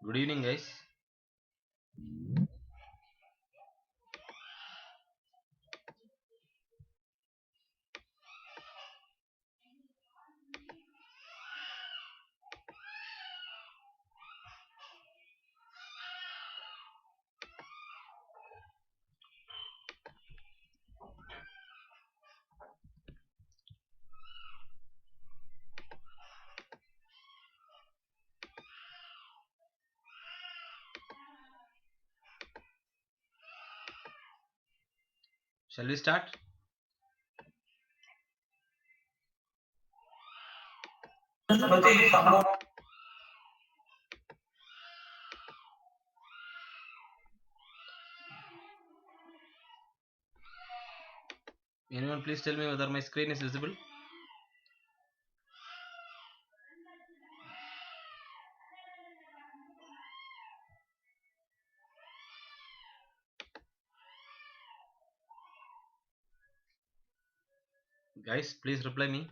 Good evening, guys. Shall we start? Anyone please tell me whether my screen is visible? Guys, please reply me.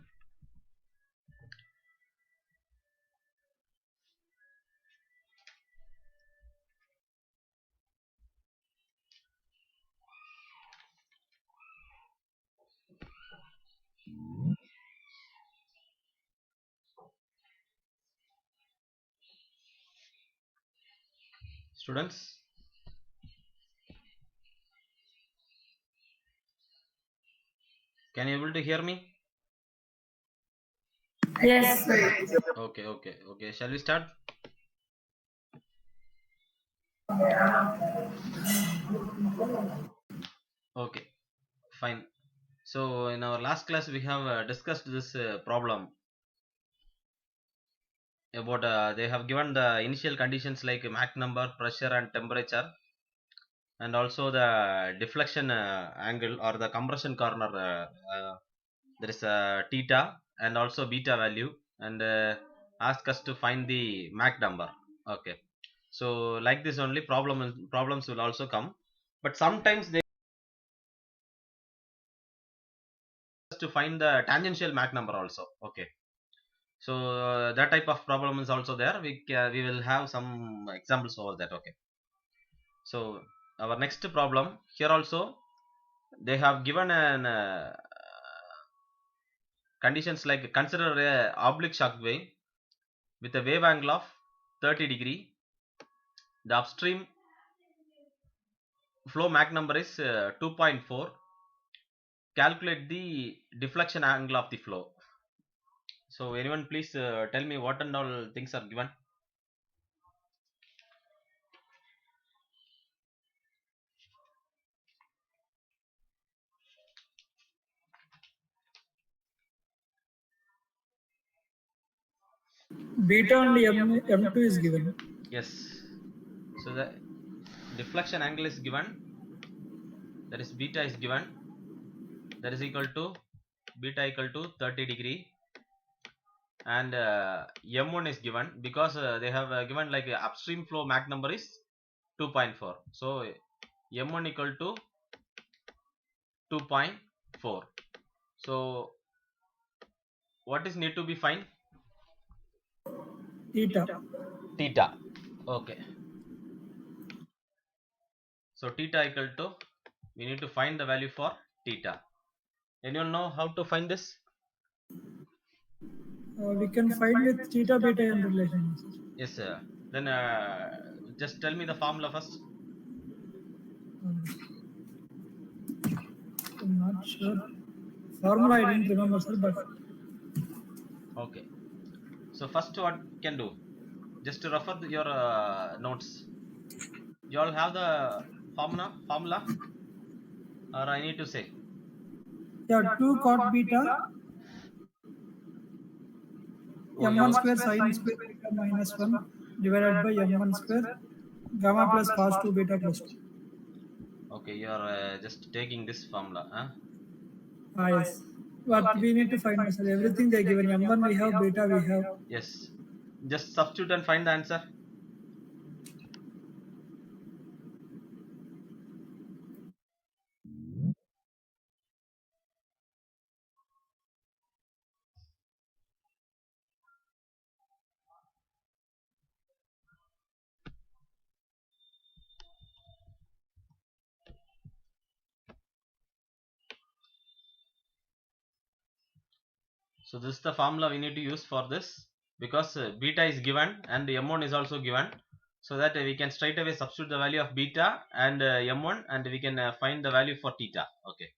Students, can you able to hear me? Yes. Okay. Shall we start? Okay, fine. So in our last class we have discussed this problem about they have given the initial conditions like Mach number, pressure and temperature, and also the deflection angle or the compression corner. There is a theta and also beta value, and ask us to find the Mach number. Okay, so like this only problems will also come, but sometimes they to find the tangential Mach number also. Okay, so that type of problem is also there. We will have some examples over that. Okay, so our next problem here also they have given an conditions like consider a oblique shock wave with a wave angle of 30 degree. The upstream flow Mach number is 2.4. Calculate the deflection angle of the flow. So anyone please tell me what and all things are given. Beta and M2 is given. Yes, so the deflection angle is given, that is beta is given, that is equal to beta equal to 30 degree, and m1 is given because they have given like upstream flow Mach number is 2.4, so m1 equal to 2.4. So what is need to be find? Theta. Theta. Okay, so theta equal to, we need to find the value for theta. Anyone know how to find this? We can find with theta beta and relations. Yes sir. Then just tell me the formula first. I'm not sure. Formula I didn't remember, sir, but Okay, so first what can do, just to refer your notes. You all have the formula, or I need to say? yeah, 2 cot beta Oh, m1 square sin square beta minus 1 divided by m1 square gamma plus cos 2 beta plus 2. okay, you are just taking this formula, huh? Yes. But Okay. we need to find, sir, everything they given. M1 we have, beta we have. Yes. Just substitute and find the answer. So this is the formula we need to use for this, because beta is given and m1 is also given, so that we can straight away substitute the value of beta and m1, and we can find the value for theta. Okay.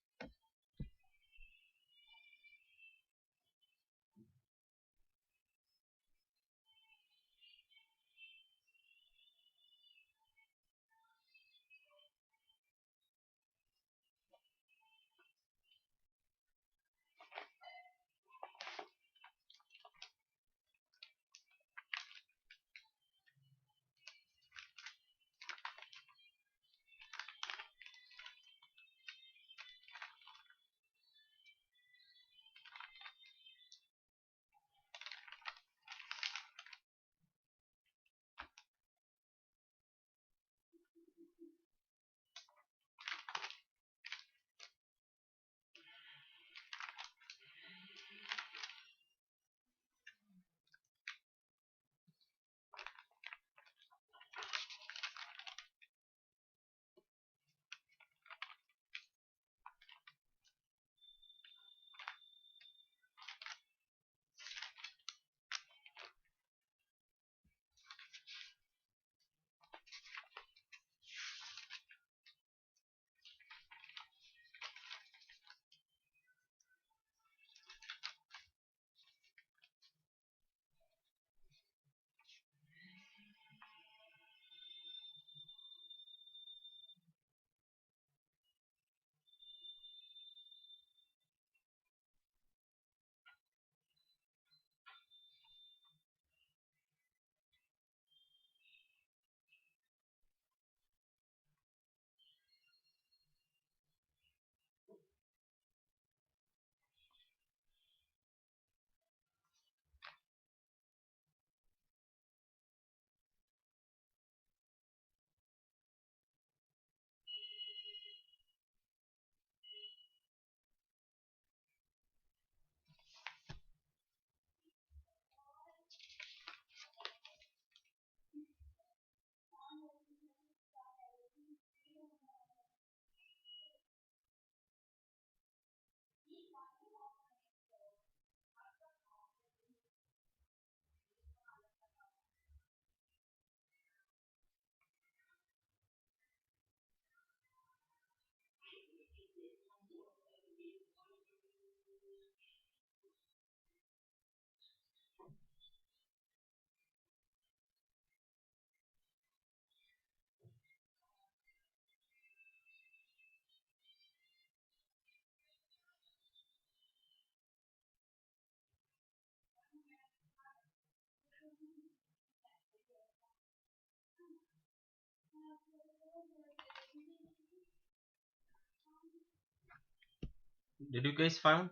Did you guys found?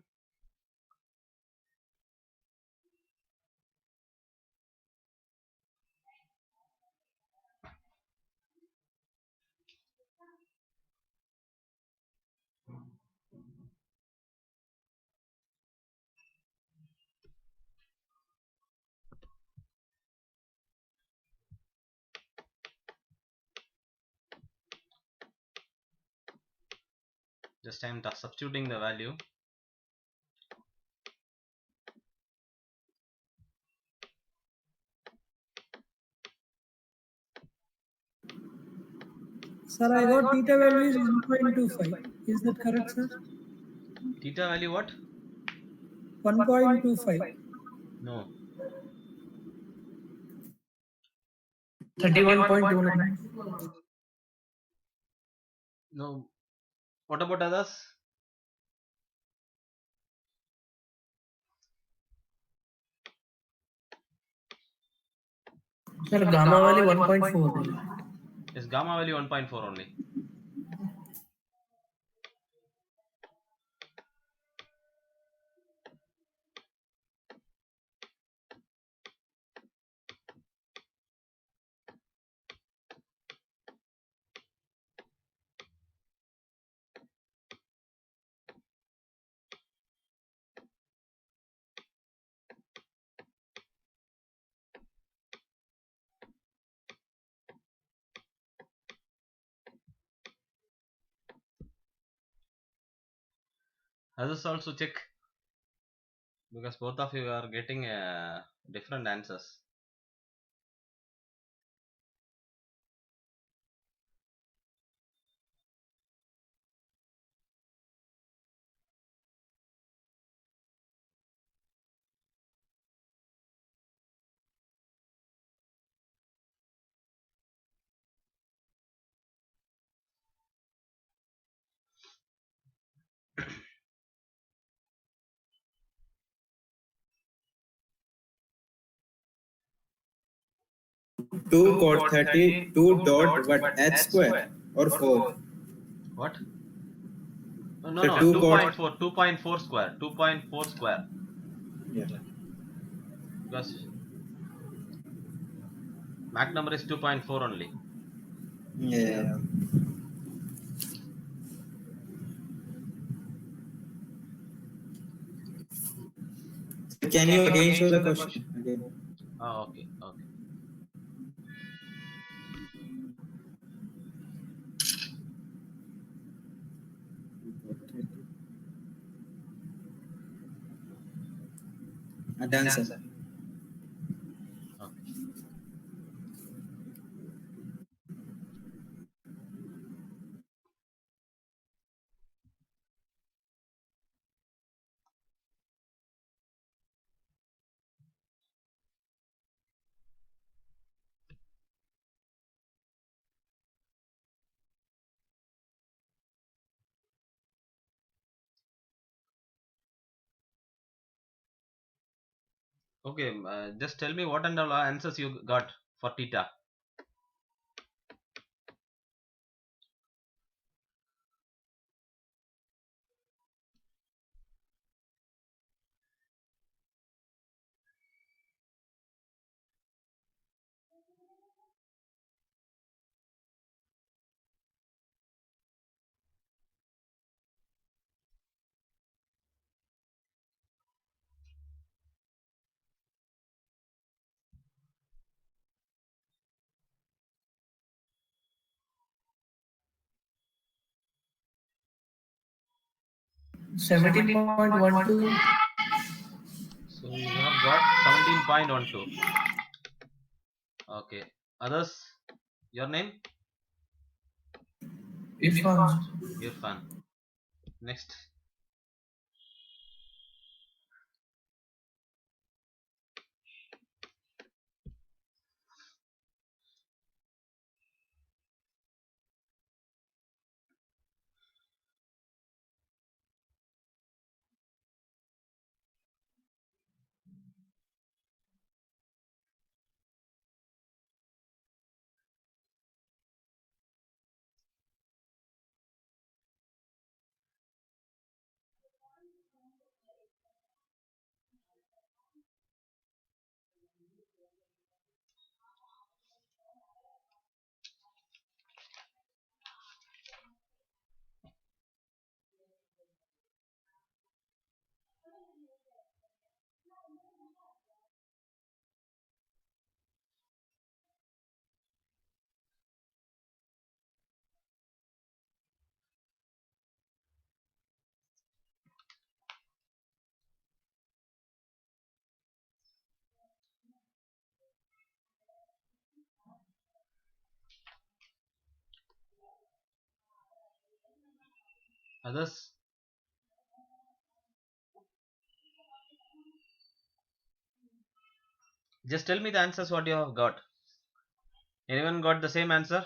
Just I'm substituting the value. Sir, I got theta value is 1.25. Is that correct, sir? Theta value what? 1.25. No. 31.29. No. What about others? Sir, gamma value 1.4. Is gamma value 1.4 only. Others also check. Because both of you are getting different answers. Two cot 30, 2 dot what h square or 4? What? No, So no, 2.4, 2.4 square, 2.4 square. Yeah. Because Mach number is 2.4 only. Yeah. Can you again show the question again? Oh, okay, okay. Done, sir. Okay. Okay, just tell me what and all answers you got for theta. Seventeen point one two. So you have got 17.12. Okay. Others, your name? Irfan. Irfan. Next. Others? Just tell me the answers what you have got. Anyone got the same answer?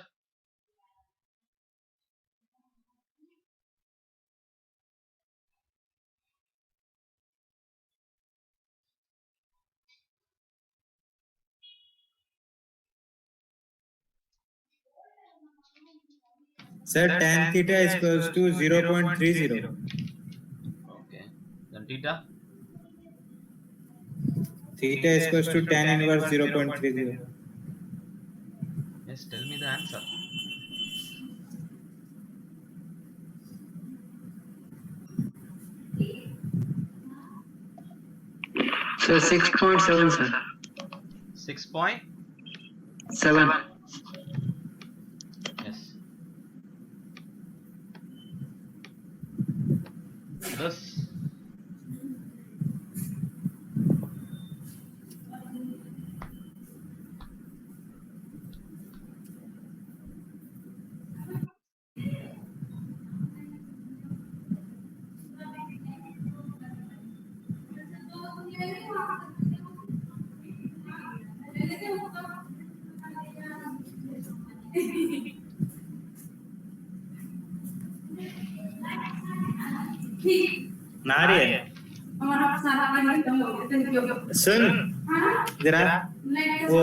Sir, tan theta is equals to 0.30. Okay. Then theta? Theta is equals to tan inverse 0.30. Yes, tell me the answer. So 6.7, sir. 6.7. 7. Yes. Others? नारी है सुन जरा वो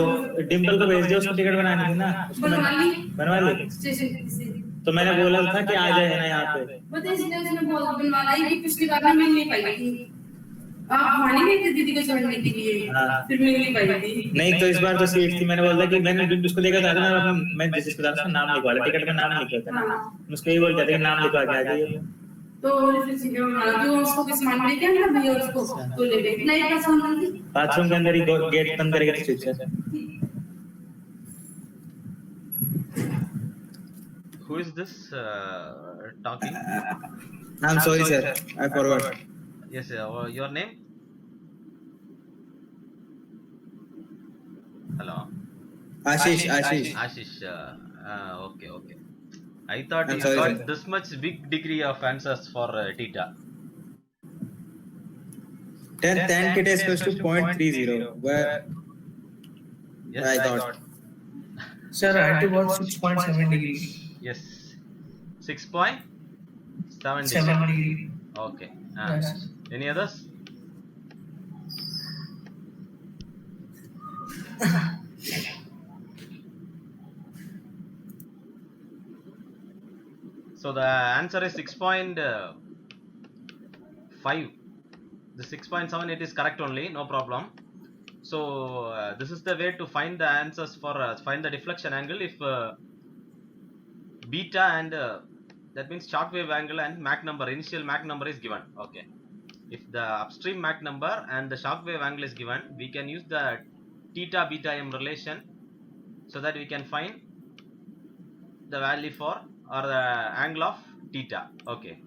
डिम्पल को भेज दे, उसको ticket बनानी थी ना, उसको बनवा ली। तो मैंने बोला था कि आ जाए ना यहाँ पे। पिछली बार मिल नहीं पाई थी, आप मानी नहीं थी दीदी को छोड़ने के लिए, फिर मिल नहीं पाई थी। नहीं तो इस बार तो सीट थी, मैंने बोला कि मैंने उसको देखा था, मैं जिस जिसके साथ नाम लिखवा लिया, टिकट में नाम लिखा था, उसको यही बोल कहते नाम लिखवा के आ जाइए। तो जो उसको किस मान लेके ना भैया उसको तो ले ले नहीं का सामान थी बाथरूम के अंदर ही गेट बंद करके स्विच है। Who is this talking? I'm sorry, sir. I forgot. Yes, your name? Hello. Ashish. Ashish. Okay. I thought I'm you sorry, got sir. this much big degree of answers for theta. 10 theta is equals to 0.30. Where Yes, I thought. Sir, I had to work 6.7 degrees. Yes. 6.7 7 degree. degree. Okay. Yes. Any others? So the answer is 6.5. The 6.7, it is correct only, no problem. So this is the way to find the answers for find the deflection angle if beta and that means shock wave angle and Mach number, initial Mach number is given. Okay, if the upstream Mach number and the shock wave angle is given, we can use the theta beta m relation so that we can find the value for or the angle of theta. Okay,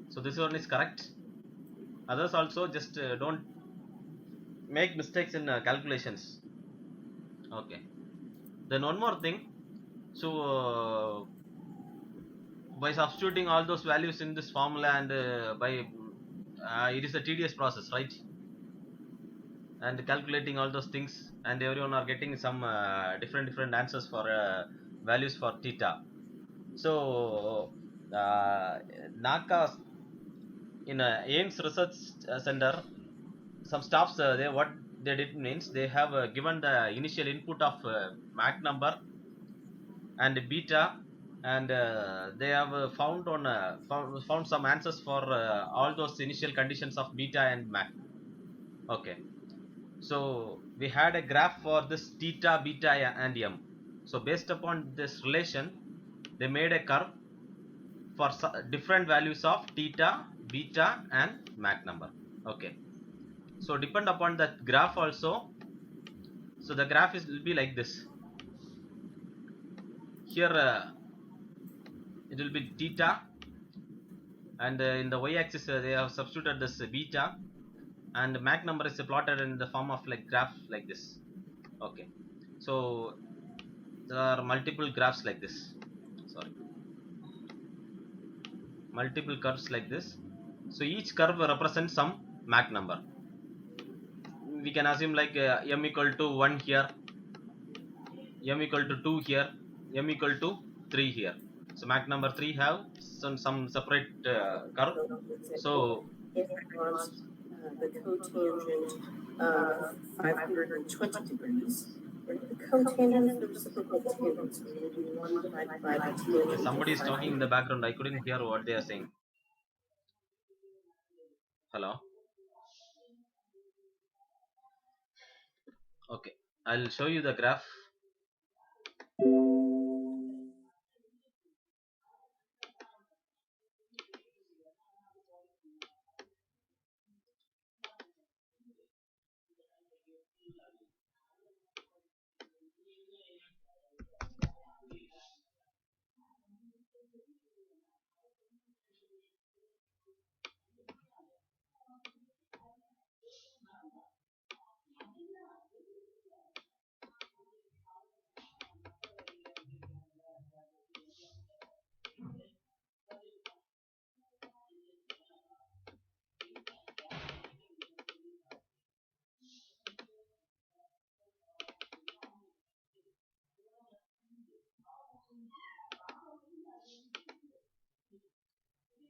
so this one is correct. Others also just don't make mistakes in calculations. Okay, then one more thing. So by substituting all those values in this formula and by it is a tedious process, right? And calculating all those things, and everyone are getting some different answers for values for theta. So NACA in Ames Research Center, some staffs they what they did means they have given the initial input of Mach number and beta, and they have found some answers for all those initial conditions of beta and Mach. Okay, so we had a graph for this theta, beta and m. So based upon this relation, they made a curve for different values of theta, beta and Mach number. Okay, so depend upon that graph also. So the graph will be like this. Here it will be theta, and in the y-axis they have substituted this beta, and Mach number is plotted in the form of like graph like this. Okay, so there are multiple graphs like this. Sorry, multiple curves like this. So each curve represents some Mach number. We can assume like m equal to 1 here, m equal to 2 here, m equal to 3 here. So Mach number 3 have some separate curve. So if it was the cotangent of 520 degrees, or the cotangent of the reciprocal tangent, so we would do 1 divided by the tangent. Somebody is talking in the background. I couldn't hear what they are saying. Hello. Okay, I'll show you the graph.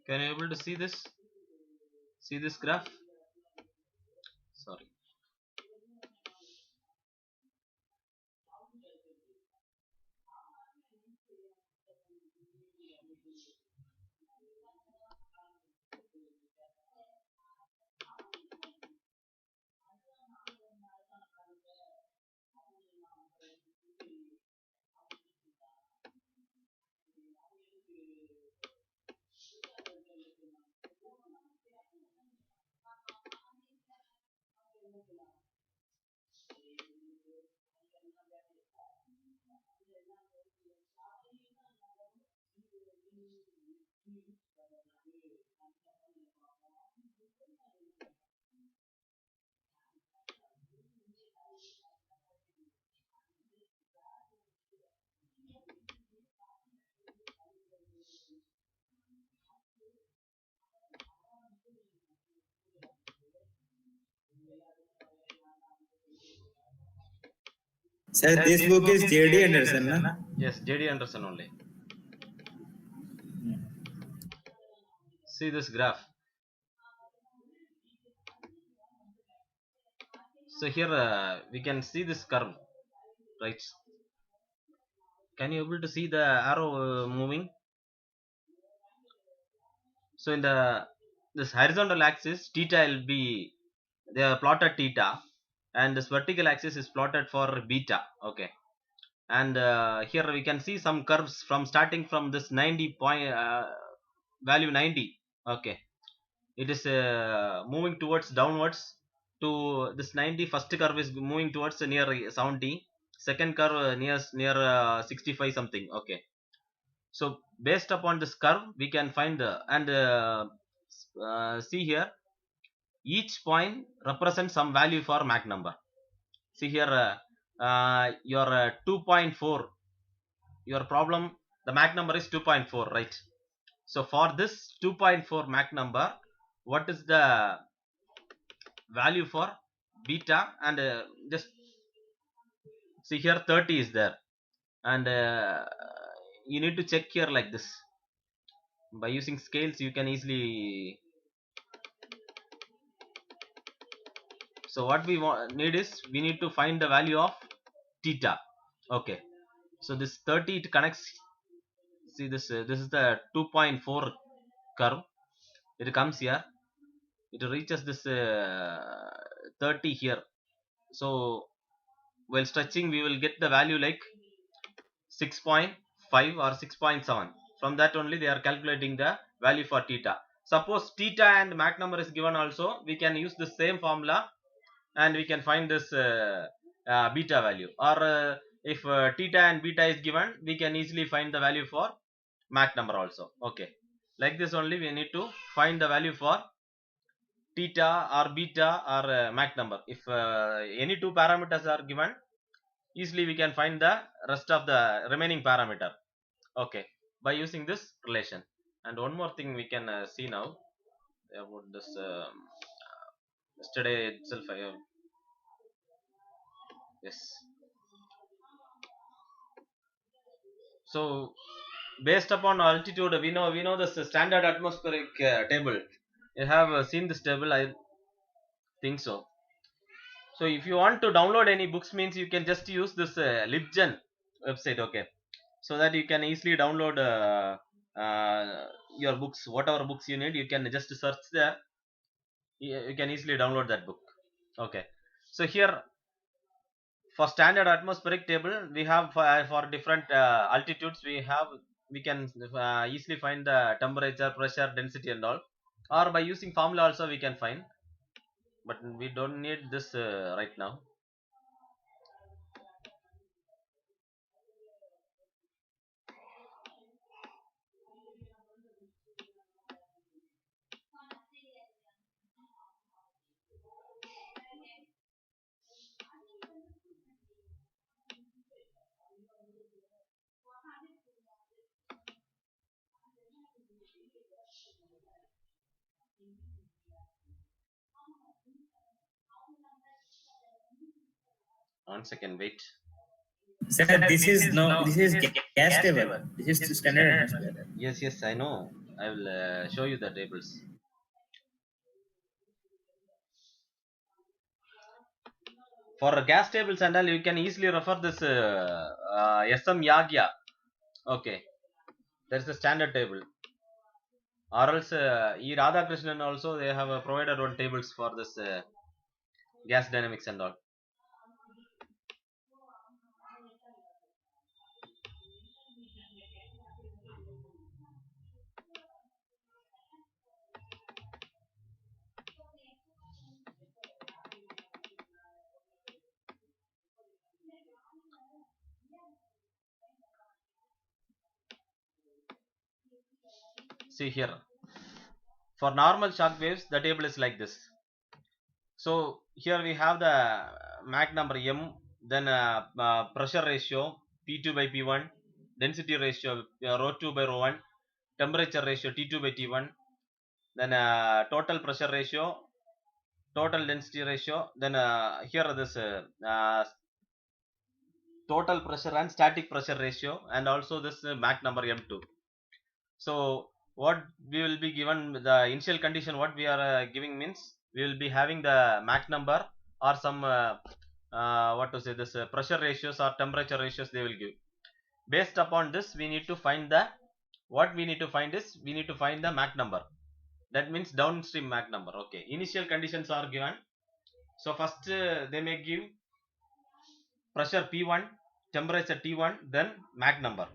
Can you able to see this? See this graph? Sorry. Sir, this book is J.D. Anderson, na? Yes, J.D. Anderson only. See this graph. So here we can see this curve, right? Can you able to see the arrow moving? So in this horizontal axis, theta will be, they are plotted theta, and this vertical axis is plotted for beta. Okay, and here we can see some curves from starting from this 90 point value 90. Okay, it is moving towards downwards to this 90. First curve is moving towards near 70. Second curve near 65 something. Okay, so based upon this curve we can find see here each point represents some value for Mach number. See here your 2.4, your problem, the Mach number is 2.4, right? So for this 2.4 Mach number, what is the value for beta? And just see here 30 is there, and you need to check here like this. By using scales you can easily. So what we need is, we need to find the value of theta. Okay, so this 30, it connects. See this, this is the 2.4 curve. It comes here, it reaches this 30 here. So while stretching we will get the value like 6.5 or 6.7. From that only they are calculating the value for theta. Suppose theta and Mach number is given also, we can use the same formula and we can find this beta value. Or if theta and beta is given, we can easily find the value for Mach number also. Okay, like this only we need to find the value for theta or beta or Mach number. If any two parameters are given, easily we can find the rest of the remaining parameter. Okay, by using this relation. And one more thing we can see now about this. Yesterday itself I have, yes. So based upon altitude, we know this standard atmospheric table. You have seen this table, I think so. So if you want to download any books, means you can just use this LibGen website. Okay, so that you can easily download your books, whatever books you need, you can just search there. You can easily download that book. Okay, so here for standard atmospheric table, we have for different altitudes, we can easily find the temperature, pressure, density and all, or by using formula also we can find, but we don't need this right now. One second, wait. Sir, this is gas table. This is standard atmosphere. Yes, I know. I will show you the tables. For gas tables and all, you can easily refer this SM Yagya. Okay, there's a standard table. Or else E Radhakrishnan also, they have provided one tables for this gas dynamics and all. See here, for normal shock waves, the table is like this. So here we have the Mach number M, then pressure ratio P2 by P1, density ratio ρ2 by ρ1, temperature ratio T2 by T1, then total pressure ratio, total density ratio, then here this total pressure and static pressure ratio, and also this Mach number M2. So what we will be given, the initial condition what we are giving means, we will be having the Mach number or some what to say, this pressure ratios or temperature ratios they will give. Based upon this, we need to find the, what we need to find is, we need to find the Mach number. That means downstream Mach number. Okay, initial conditions are given. So first they may give pressure P1, temperature T1, then Mach number.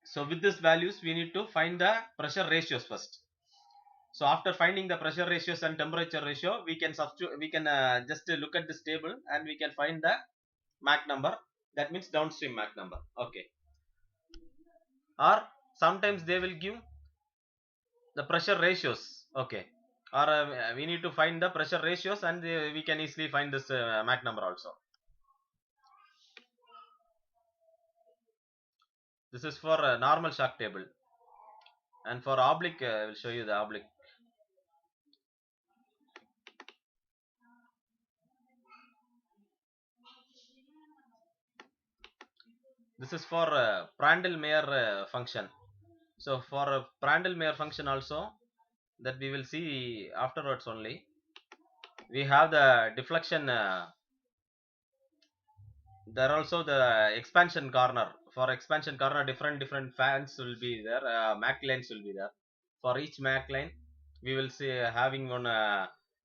So with these values, we need to find the pressure ratios first. So after finding the pressure ratios and temperature ratio, we can substitute, we can just look at this table and we can find the Mach number. That means downstream Mach number. Okay. Or sometimes they will give the pressure ratios. Okay. Or we need to find the pressure ratios, and we can easily find this Mach number also. This is for normal shock table, and for oblique, I will show you the oblique. This is for Prandtl-Meyer function. So for Prandtl-Meyer function also, that we will see afterwards only. We have the deflection. There also the expansion corner. For expansion corner, different fans will be there. Mach lines will be there. For each Mach line, we will see having one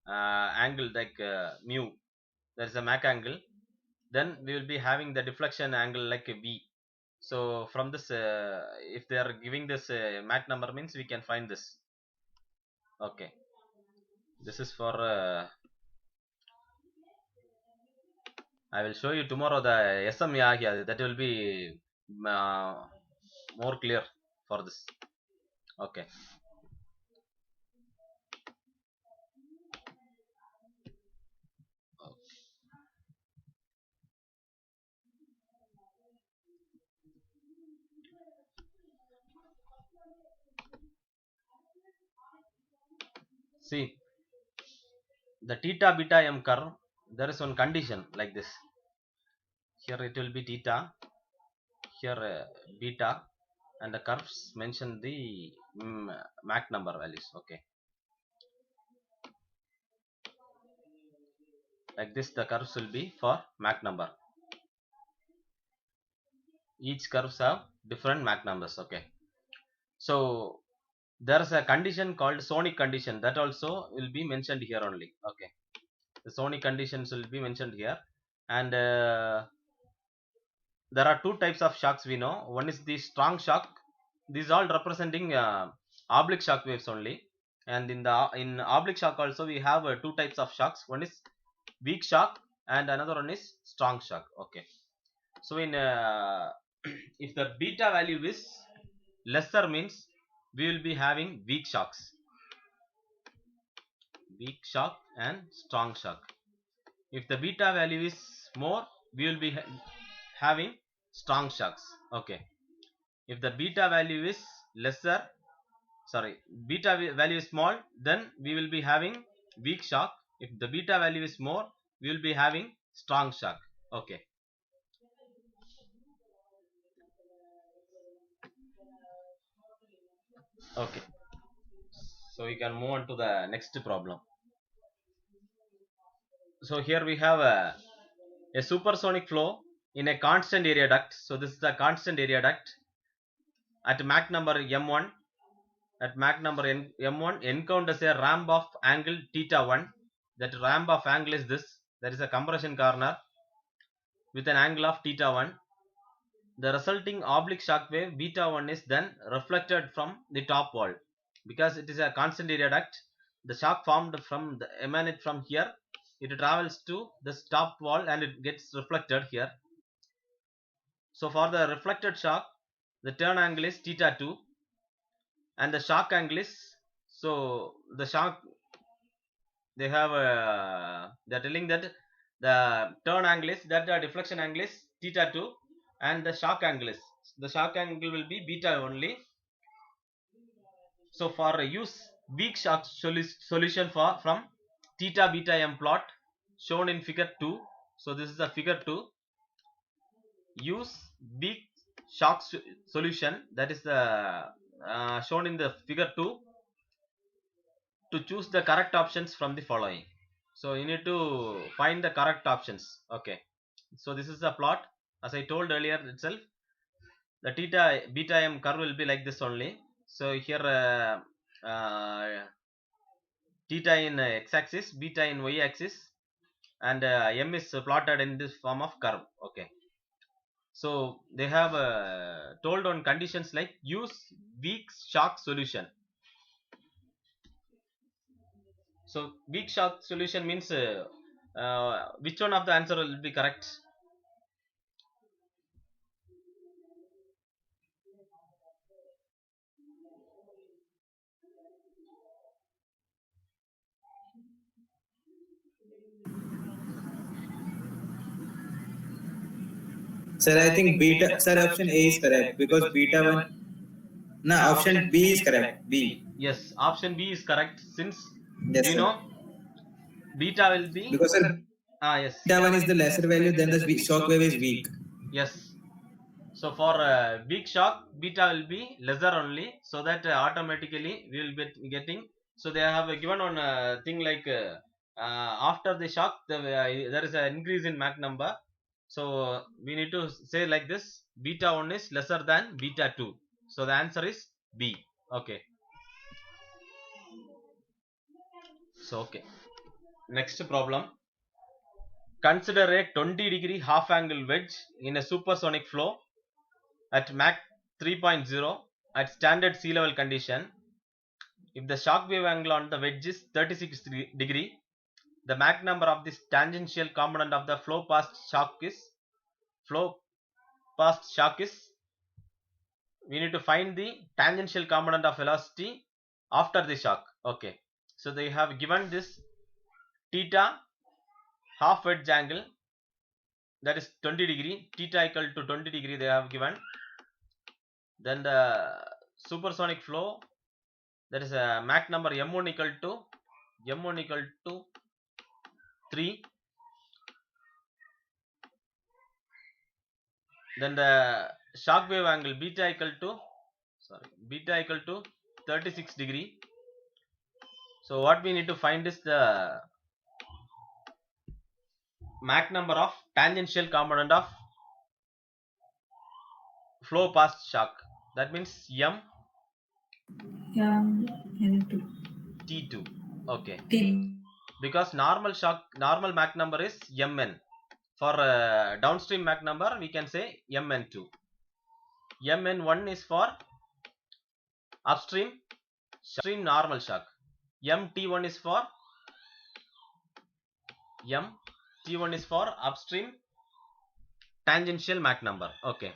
angle like mu. There is a Mach angle. Then we will be having the deflection angle like a V. So from this, if they are giving this Mach number means, we can find this. Okay. This is for I will show you tomorrow the SM Yagya. That will be more clear for this. Okay. See, the theta beta m curve, there is one condition like this. Here it will be theta, here beta, and the curves mention the Mach number values. Okay, like this the curves will be for Mach number. Each curves have different Mach numbers. Okay, so there is a condition called sonic condition, that also will be mentioned here only. Okay, the sonic conditions will be mentioned here, and there are two types of shocks we know. One is the strong shock. These all representing oblique shock waves only, and in oblique shock also we have two types of shocks. One is weak shock and another one is strong shock. Okay, so in if the beta value is lesser means, we will be having weak shocks, weak shock and strong shock. If the beta value is more, we will be having strong shocks. Okay, if the beta value is lesser, sorry, beta value is small, then we will be having weak shock. If the beta value is more, we will be having strong shock. Okay, Okay, so we can move on to the next problem. So here we have a supersonic flow in a constant area duct. So this is the constant area duct at Mach number m1. At Mach number m1 encounters a ramp of angle theta 1. That ramp of angle is this. There is a compression corner with an angle of theta 1. The resulting oblique shock wave beta 1 is then reflected from the top wall. Because it is a constant area duct, the shock formed from the emanate from here, it travels to the top wall and it gets reflected here. So for the reflected shock, the turn angle is theta 2 and the shock angle is, so the shock, they have they're telling that the turn angle is, that the deflection angle is theta 2 and the shock angle will be beta only. So for use weak shock solution from theta beta m plot shown in figure 2. So this is the figure 2. Use weak shock solution, that is the shown in the figure 2, to choose the correct options from the following. So you need to find the correct options. Okay, so this is the plot. As I told earlier itself, the theta beta m curve will be like this only. So here theta in x-axis, beta in y-axis, and m is plotted in this form of curve. Okay, so they have told on conditions like use weak shock solution. So weak shock solution means which one of the answer will be correct? Sir, I think beta. Sir, option A is correct because beta 1. No, option B is correct. B. Yes, option B is correct, since Yes, you sir. know beta will be, Because sir, yes, beta 1 is the lesser value, then the shock wave is weak. yes. So for weak shock, beta will be lesser only, so that automatically we will be getting. So they have given on thing like after the shock, there is an increase in Mach number. So we need to say like this: beta 1 is lesser than beta 2. So the answer is B. Okay. So okay. Next problem. Consider a 20-degree half angle wedge in a supersonic flow at Mach 3.0 at standard sea level condition. If the shock wave angle on the wedge is 36 degree, the Mach number of this tangential component of the flow past shock is, we need to find the tangential component of velocity after the shock. Okay, so they have given this theta half wedge angle, that is 20 degree, theta equal to 20 degree they have given. Then the supersonic flow, that is a Mach number m1 equal to 3. Then the shock wave angle beta equal to 36 degree. So what we need to find is the Mach number of tangential component of flow past shock. That means m N2. T2. Okay, T. because normal Mach number is mn. For downstream Mach number we can say mn2. mn1 is for upstream normal shock. mt1 is for upstream tangential Mach number. Okay,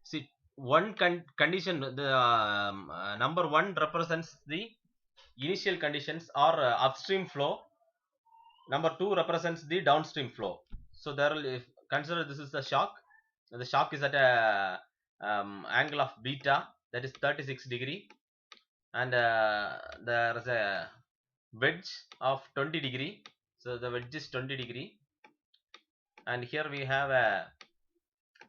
see, one condition, the number 1 represents the initial conditions or upstream flow, number 2 represents the downstream flow. So there will consider this is the shock. The shock is at a angle of beta, that is 36 degree, and there is a wedge of 20 degree. So the wedge is 20 degree, and here we have a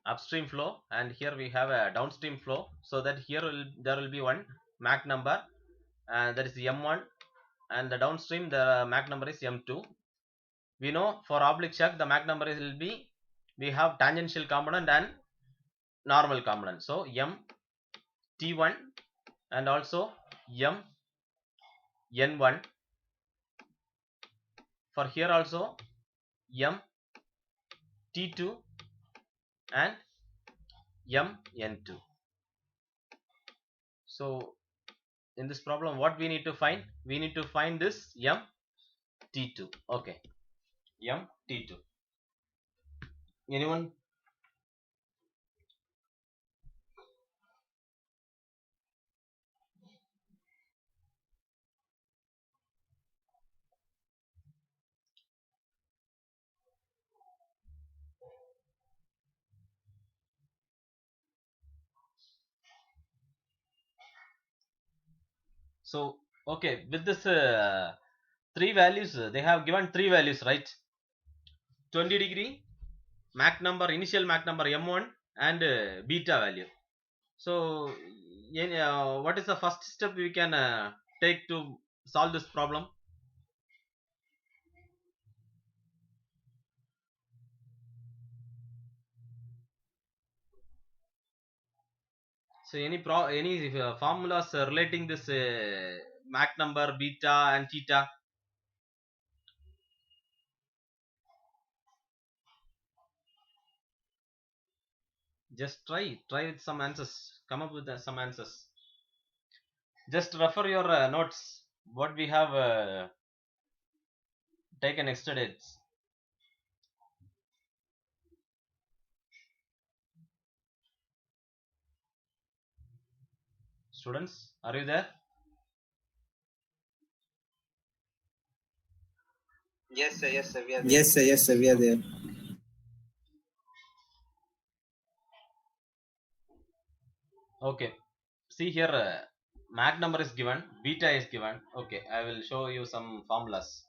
upstream flow and here we have a downstream flow. So that here there will be one Mach number, that is M1, and the downstream the Mach number is M2. We know for oblique chuck the Mach number will be, we have tangential component and normal component. So M T1 and also M N1. For here also M T2 and M N2. So in this problem what we need to find? We need to find this M T2. Okay, M T2. Anyone? So okay, with this three values, they have given three values, right? 20 degree, Mach number, initial Mach number M1 and beta value. So what is the first step we can take to solve this problem? So any formulas relating this Mach number, beta and theta? Just try with some answers. Come up with some answers. Just refer your notes. What we have taken yesterday. Students, are you there? Yes, sir. Yes, sir. We are there. Yes, sir. Yes, sir. We are there. Okay. See here, Mach number is given, beta is given. Okay, I will show you some formulas.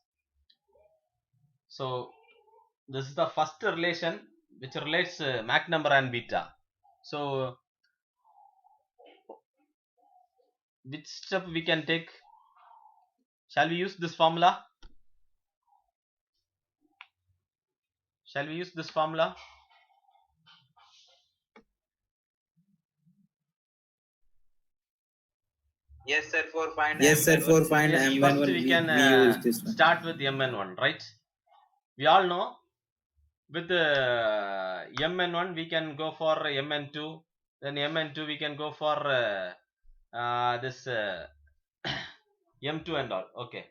So this is the first relation which relates Mach number and beta. So which step we can take? Shall we use this formula? Shall we use this formula? Yes, sir. For find Yes, M1, first we can use this one. start with Mn1, right? We all know with Mn1 we can go for Mn2, then Mn2 we can go for this M2 and all. Okay.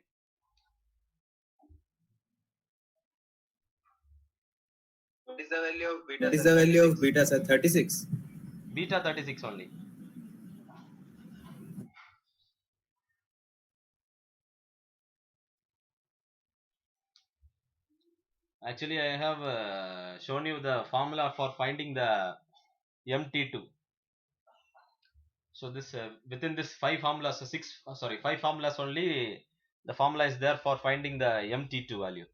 What is the value of beta? What is the value of beta, sir? 36. Beta 36 only. Actually, I have shown you the formula for finding the MT2. So this within this five formulas only, the formula is there for finding the MT2 value.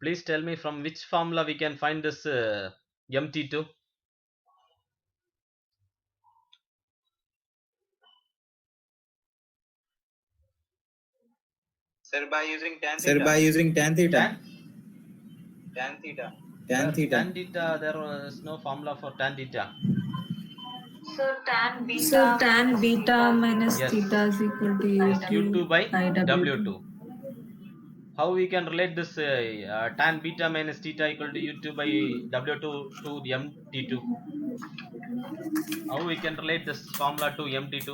Please tell me from which formula we can find this MT2. Sir, by using tan theta. Sir, by using tan theta. Tan theta. Tan theta. Tan theta, there was no formula for tan theta. So tan beta minus Yes. theta is equal to U2 by W2. W2. How we can relate this tan beta minus theta equal to U2 by W2 to MT2? How we can relate this formula to MT2?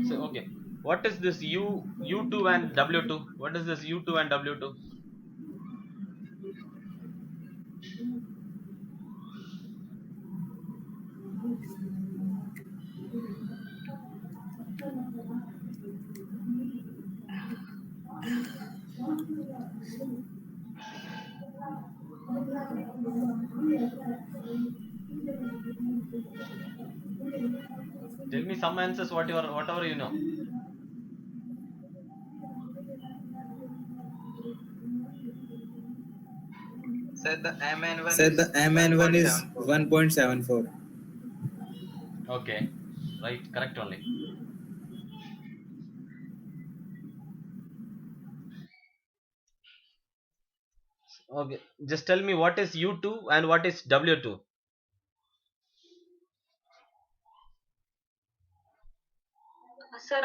So okay, what is this U2 and W2? What is this U2 and W2? Tell me some answers, whatever you know. Sir, the MN1 is 1.74. Okay, right, correct only. Okay, just tell me what is U2 and what is W2. Sir,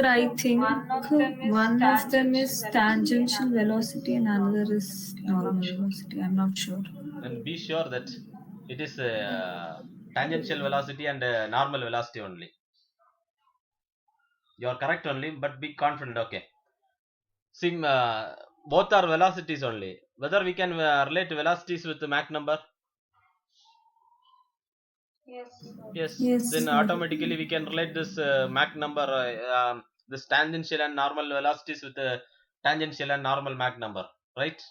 I think one of them is tangential velocity and another is normal velocity. I'm not sure. And be sure that it is tangential velocity and normal velocity only. You are correct only, but be confident. Okay. See, both are velocities only. Whether we can relate velocities with the Mach number? Yes. Yes, Then sir. automatically we can relate this Mach number, this tangential and normal velocities with the tangential and normal Mach number, right?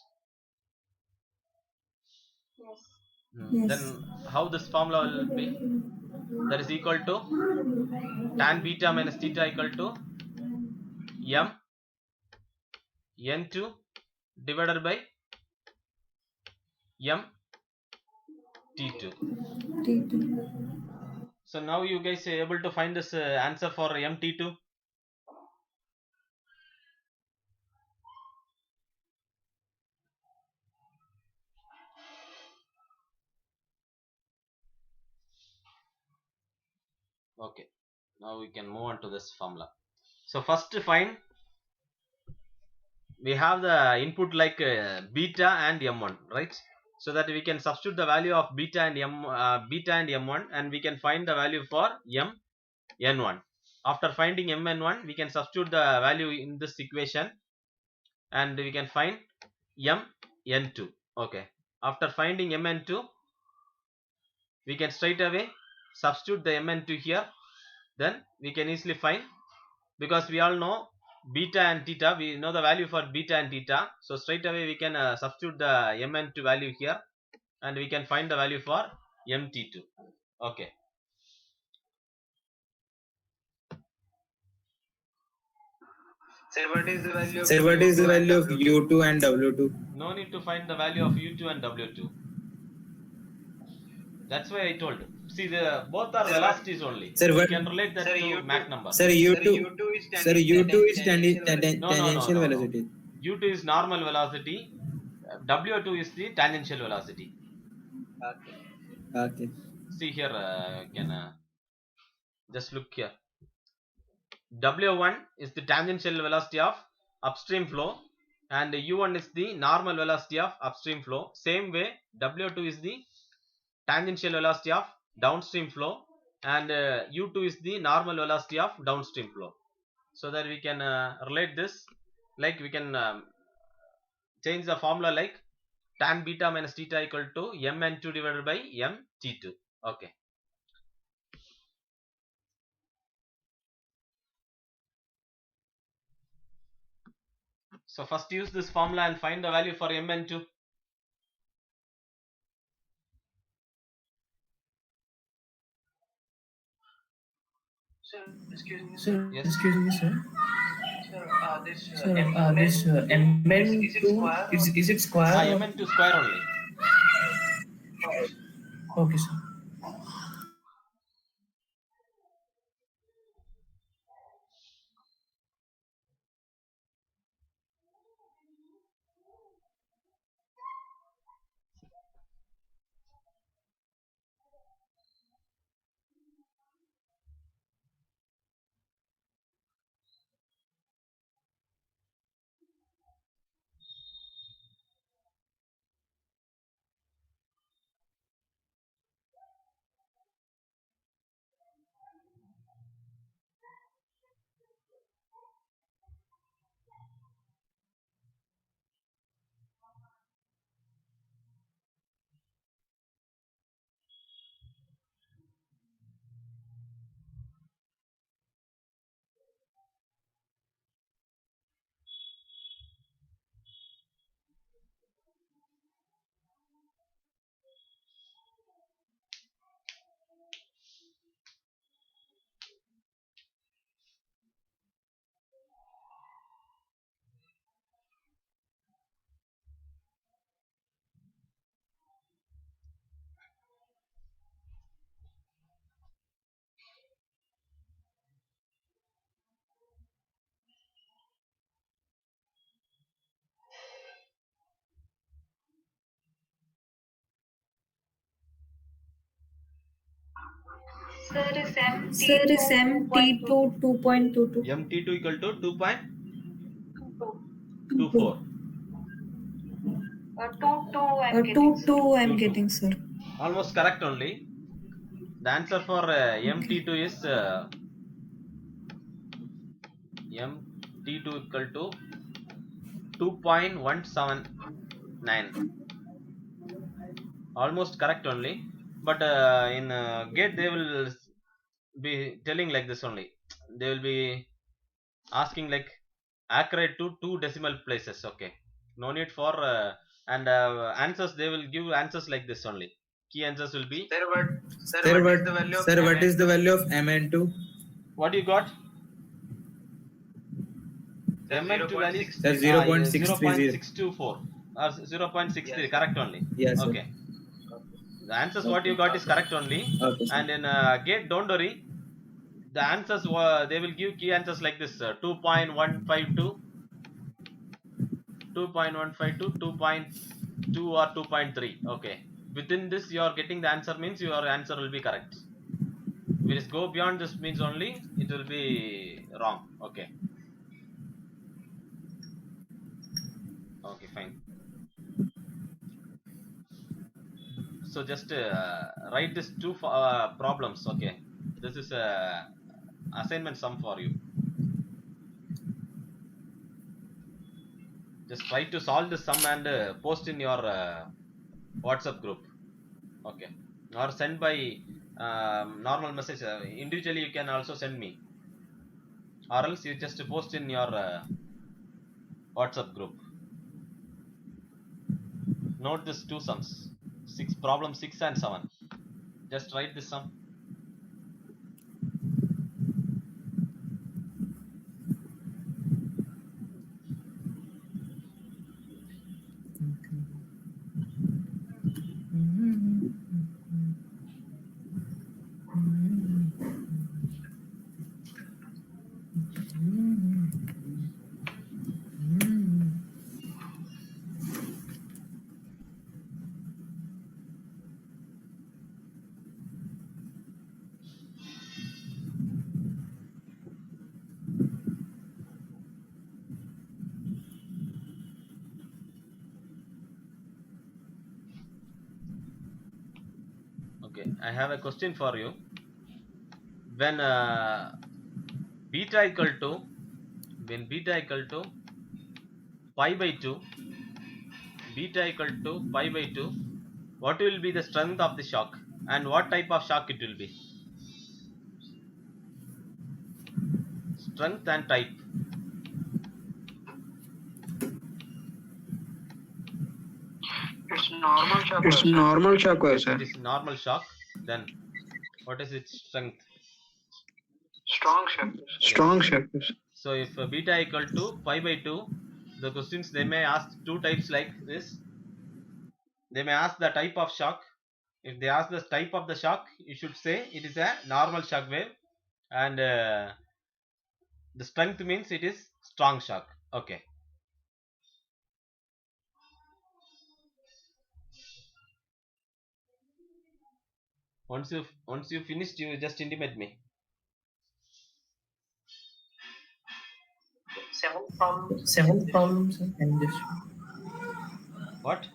Yes. Then how this formula will be? That is equal to tan beta minus theta equal to m n2 divided by m t2. T2. So now you guys are able to find this answer for mt2. Okay, now we can move on to this formula. So first find, we have the input like beta and m1, right? So that we can substitute the value of beta and m1, and we can find the value for m n1. After finding m n1, we can substitute the value in this equation, and we can find m n2. Okay, after finding m n2, we can straight away substitute the m n2 here. Then we can easily find, because we all know beta and theta, we know the value for beta and theta, so straight away we can substitute the mn2 value here, and we can find the value for mt2. Okay, Sir, what is the value of U2 and W2? no need to find the value of u2 and w2. That's why I told. See, the both are velocities only. Sir, We what? can relate that to Mach number. Sir, U2 is No, tangential velocity. u2 is normal velocity, w2 is the tangential velocity. Okay. See here, can just look here. W1 is the tangential velocity of upstream flow, and U1 is the normal velocity of upstream flow. Same way, W2 is the tangential velocity of downstream flow, and U2 is the normal velocity of downstream flow. So that we can relate this, like we can change the formula like tan beta minus theta equal to mn2 divided by mt2. Okay. So first use this formula and find the value for mn2. Sir, Yes. excuse me, sir. This MN2, is it square? mn2 square only. Okay, sir. Sir, is MT2 2.22? MT2 equal to 2.24. 2. 2 I'm 2. getting, sir. Almost correct only. The answer for MT2 is MT2 equal to 2.179. Almost correct only. But in gate they will be telling like this only. They will be asking like accurate to 2 decimal places. Okay, no need for and answers, they will give answers like this only. Key answers will be What is the value of MN2? what you got. MN2 value is Sir, 0.630. 0.624 or 0.63. Correct only. Yes, sir. Okay, the answers what you got is correct only. Okay, sir. And in gate, don't worry, the answers they will give key answers like this: 2.152, 2.152, 2.2 or 2.3. Okay, within this you are getting the answer, means your answer will be correct. If it is go beyond this means only it will be wrong. Okay, okay, fine. So just write this two problems. Okay, this is assignment sum for you. Just try to solve the sum and post in your WhatsApp group. Okay, or send by normal message. Individually you can also send me, or else you just post in your WhatsApp group. Note this two sums, problem 6 and 7. Just write this sum. Okay, I have a question for you. When beta equal to pi by 2, beta equal to pi by 2, what will be the strength of the shock and what type of shock it will be? Strength and type. It's normal shock, sir. It is normal shock. Then what is its strength? Strong shock. So if beta equal to pi by 2, the questions they may ask two types like this. They may ask the type of shock. If they ask the type of the shock, you should say it is a normal shock wave, and the strength means it is strong shock. Okay. Once you finished, you just intimate me. Seventh problem, sir. Can you just What?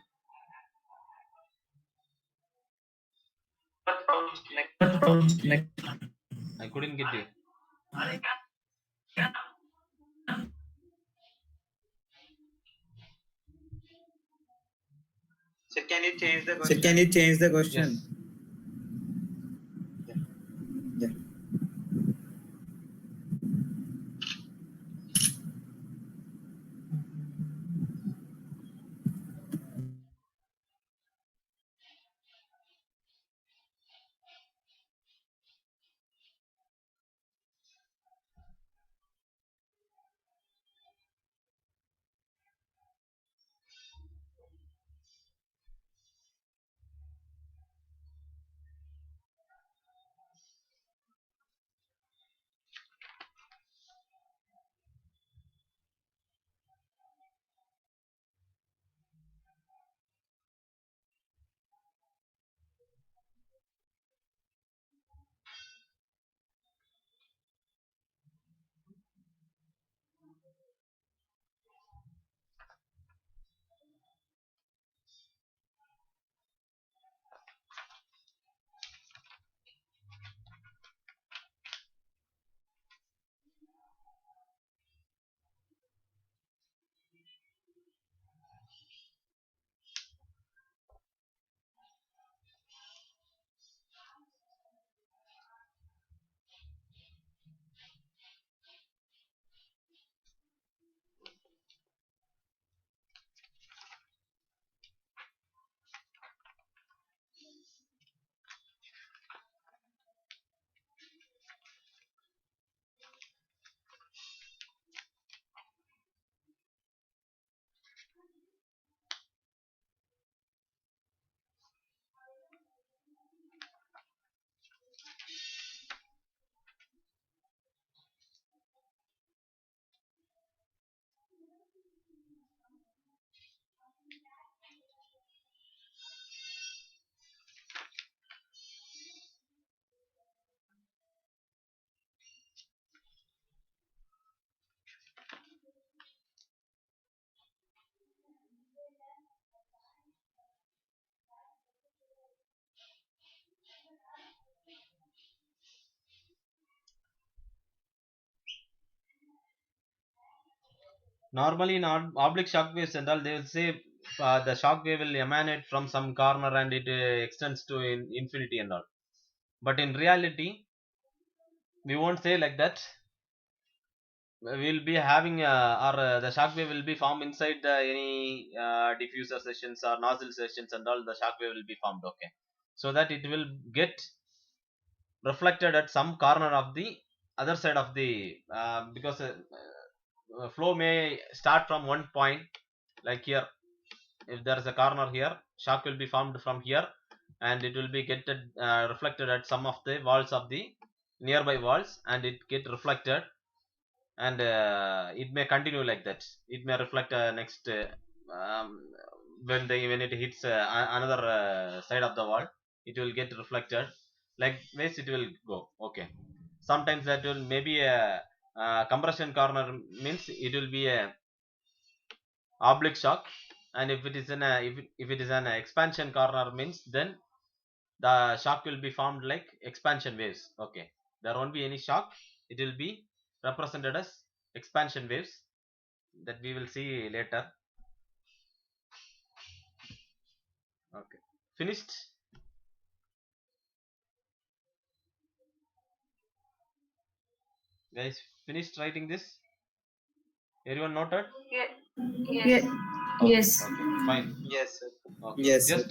what problems next? I couldn't get you. Sir, can you change the question? Yes. Normally in oblique shock waves and all, they will say the shock wave will emanate from some corner and it extends to infinity and all. But in reality, we won't say like that. We will be having the shock wave will be formed inside any diffuser sessions or nozzle sessions and all. The shock wave will be formed, okay, so that it will get reflected at some corner of the other side of the because flow may start from one point, like here. If there is a corner here, shock will be formed from here and it will be reflected at some of the walls of the nearby walls, and it get reflected, and it may continue like that. It may reflect next when it hits another side of the wall, it will get reflected like this. It will go, okay. Sometimes that will maybe a compression corner means it will be a oblique shock, and if it is if it is an expansion corner means then the shock will be formed like expansion waves, okay. There won't be any shock, it will be represented as expansion waves that we will see later. Okay, finished. Guys, finished writing this? Everyone noted? Yes. Yes. Okay, fine. Yes, sir. Okay. Yes, Just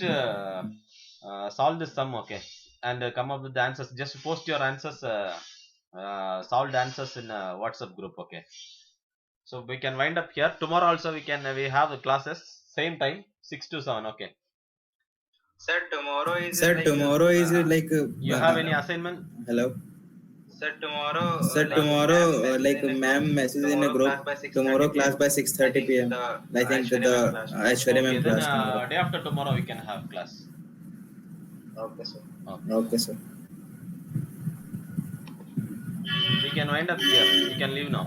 solve this sum, okay, and come up with the answers. Just post your answers, solved answers in WhatsApp group, okay. So we can wind up here. Tomorrow also we have the classes same time 6 to 7, okay. Sir, tomorrow is like. You have any assignment? Hello. Sir, tomorrow, like ma'am message in a group. Tomorrow class by 6:30 p.m. I think the Aishwarya Okay, ma'am then class tomorrow. day after tomorrow we can have class. Okay, sir. Okay. Okay, sir. We can wind up here. We can leave now.